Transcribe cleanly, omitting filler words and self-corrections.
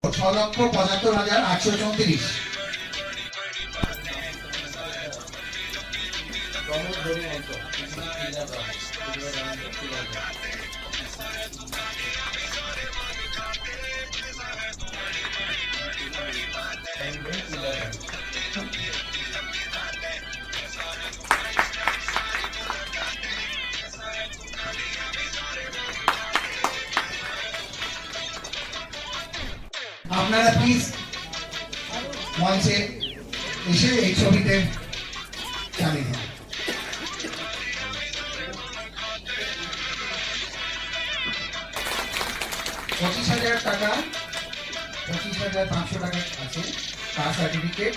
6,75,834। আপনারা প্লিজ মঞ্চে এসে এই ছবিতে চালিয়ে দিন। 25,000 টাকা, 25,500 টাকা আছে তার সার্টিফিকেট।